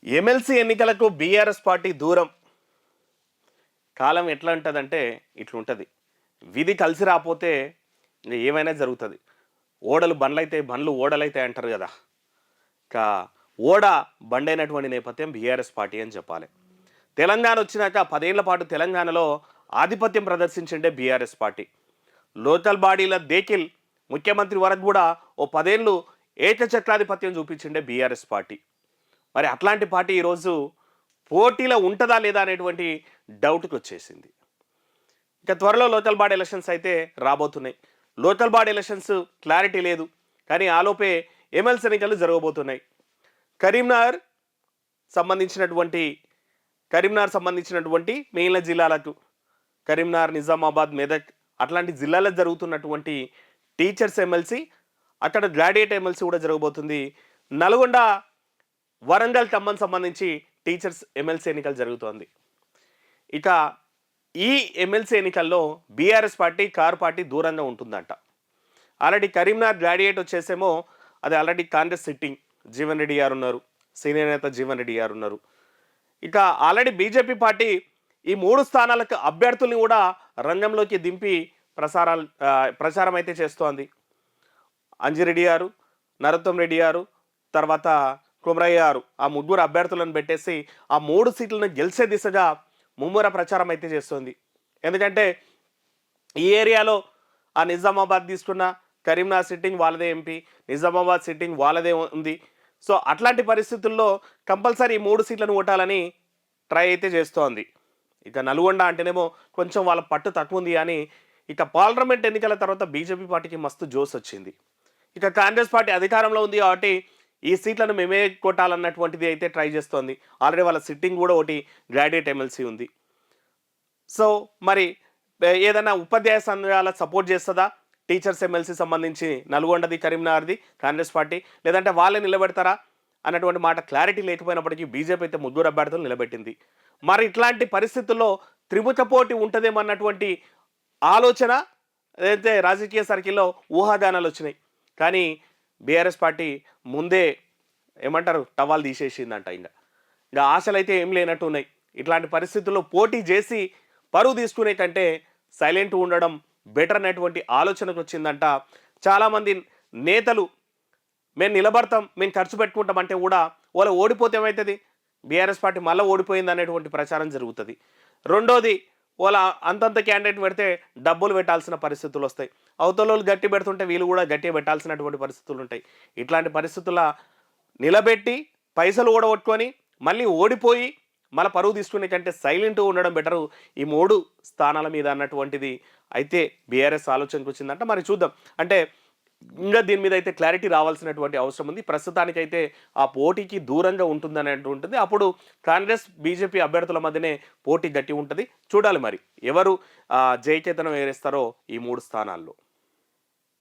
MLC ఎన్నికలకు BRS party దూరం. కాలం ఎట్లా ఉంటుందంటే ఇట్లుంటుంది. విధి కలిసి రాపోతే ఇంకా ఏమైనా జరుగుతుంది. ఓడలు బండ్లైతే బండ్లు ఓడలైతే అంటారు కదా. ఇంకా ఓడ బండైనటువంటి నేపథ్యం బీఆర్ఎస్ పార్టీ అని చెప్పాలి. తెలంగాణ వచ్చినాక 10 ఏళ్ల పాటు తెలంగాణలో ఆధిపత్యం ప్రదర్శించిండే బీఆర్ఎస్ పార్టీ. లోకల్ బాడీల దేకిల్ ముఖ్యమంత్రి వరకు కూడా ఓ 10 ఏళ్ళు ఏకచక్రాధిపత్యం చూపించిండే బీఆర్ఎస్ పార్టీ. మరి అట్లాంటి పార్టీ ఈరోజు పోటీలో ఉంటుందా లేదా అనేటువంటి డౌట్కి వచ్చేసింది. ఇక త్వరలో లోకల్ బాడీ ఎలక్షన్స్ అయితే రాబోతున్నాయి. లోకల్ బాడీ ఎలక్షన్స్ క్లారిటీ లేదు, కానీ ఆలోపే ఎమ్మెల్సీ ఎన్నికలు జరగబోతున్నాయి. కరీంనగర్ సంబంధించినటువంటి మిగిలిన జిల్లాలకు, కరీంనగర్, నిజామాబాద్, మెదక్ అట్లాంటి జిల్లాలకు జరుగుతున్నటువంటి టీచర్స్ ఎమ్మెల్సీ, అక్కడ గ్రాడ్యుయేట్ ఎమ్మెల్సీ కూడా జరగబోతుంది. నల్గొండ, వరంగల్, ఖమ్మం సంబంధించి టీచర్స్ ఎమ్మెల్సీ ఎన్నికలు జరుగుతోంది. ఇక ఈ ఎమ్మెల్సీ ఎన్నికల్లో బీఆర్ఎస్ పార్టీ, కారు పార్టీ దూరంగా ఉంటుందంట. ఆల్రెడీ కరీంనగర్ గ్రాడ్యుయేట్ వచ్చేసేమో అది ఆల్రెడీ కాంగ్రెస్ సిట్టింగ్ జీవన్ రెడ్డి గారు ఉన్నారు, సీనియర్ నేత జీవన్ రెడ్డి గారు ఉన్నారు. ఇక ఆల్రెడీ బీజేపీ పార్టీ ఈ 3 స్థానాలకు అభ్యర్థుల్ని కూడా రంగంలోకి దింపి ప్రచారం అయితే చేస్తోంది. అంజిరెడ్డి గారు, నరోత్తం రెడ్డి గారు, తర్వాత కుమరయ్య గారు, ఆ 3 అభ్యర్థులను పెట్టేసి ఆ 3 సీట్లను గెలిచే దిశగా ముమ్మర ప్రచారం అయితే చేస్తుంది. ఎందుకంటే ఈ ఏరియాలో ఆ నిజామాబాద్ తీసుకున్న కరీంనగర్ సిట్టింగ్ వాళ్ళదే ఎంపీ, నిజామాబాద్ సిట్టింగ్ వాళ్ళదే ఉంది. సో అట్లాంటి పరిస్థితుల్లో కంపల్సరీ 3 సీట్లను ఓటాలని ట్రై అయితే చేస్తోంది. ఇక నల్గొండ అంటేనేమో కొంచెం వాళ్ళ పట్టు తక్కువ ఉంది, కానీ ఇక పార్లమెంట్ ఎన్నికల తర్వాత బీజేపీ పార్టీకి మస్తు జోస్ వచ్చింది. ఇక కాంగ్రెస్ పార్టీ అధికారంలో ఉంది కాబట్టి ఈ సీట్లను మేమే కొట్టాలన్నటువంటిది అయితే ట్రై చేస్తోంది. ఆల్రెడీ వాళ్ళ సిట్టింగ్ కూడా ఒకటి గ్రాడ్యుయేట్ ఎమ్మెల్సీ ఉంది. సో మరి ఏదైనా ఉపాధ్యాయ సంఘాల సపోర్ట్ చేస్తుందా టీచర్స్ ఎమ్మెల్సీ సంబంధించి నల్గొండది, కరీంనగర్ది కాంగ్రెస్ పార్టీ, లేదంటే వాళ్ళే నిలబెడతారా అన్నటువంటి మాట క్లారిటీ లేకపోయినప్పటికీ బీజేపీ అయితే 3 అభ్యర్థులు నిలబెట్టింది. మరి ఇట్లాంటి పరిస్థితుల్లో త్రిముఖ పోటీ ఉంటుందేమన్నటువంటి ఆలోచన ఏదైతే రాజకీయ సర్కిల్లో ఊహాగానాలు వచ్చినాయి. కానీ బీఆర్ఎస్ పార్టీ ముందే ఏమంటారు టవాల్ తీసేసిందంట. ఇంకా ఆశలు అయితే ఏం లేనట్టు ఉన్నాయి. ఇట్లాంటి పరిస్థితుల్లో పోటీ చేసి పరువు తీసుకునే కంటే సైలెంట్ ఉండడం బెటర్ అనేటువంటి ఆలోచనకు వచ్చిందంట. చాలామంది నేతలు మేము నిలబడతాం, మేము ఖర్చు పెట్టుకుంటాం అంటే కూడా వాళ్ళు ఓడిపోతే ఏమవుతుంది, బీఆర్ఎస్ పార్టీ మళ్ళీ ఓడిపోయింది అనేటువంటి ప్రచారం జరుగుతుంది. రెండోది, వాళ్ళ అంతంత క్యాండిడేట్ పెడితే డబ్బులు పెట్టాల్సిన పరిస్థితులు వస్తాయి. అవతల గట్టి పెడుతుంటే వీళ్ళు కూడా గట్టిగా పెట్టాల్సినటువంటి పరిస్థితులు ఉంటాయి. ఇట్లాంటి పరిస్థితుల్లో నిలబెట్టి పైసలు ఓడగొట్టుకొని మళ్ళీ ఓడిపోయి మళ్ళీ పరువు తీసుకునే కంటే సైలెంట్గా ఉండడం బెటరు ఈ 3 స్థానాల మీద అన్నటువంటిది అయితే బీఆర్ఎస్ ఆలోచనకు వచ్చిందంట. మరి చూద్దాం. అంటే ఇంకా దీని మీద అయితే క్లారిటీ రావాల్సినటువంటి అవసరం ఉంది. ప్రస్తుతానికైతే ఆ పోటీకి దూరంగా ఉంటుందనేటువంటిది. అప్పుడు కాంగ్రెస్, బీజేపీ అభ్యర్థుల మధ్యనే పోటీ గట్టి ఉంటుంది. చూడాలి మరి ఎవరు జయకేతనం ఎగరేస్తారో ఈ 3 స్థానాల్లో.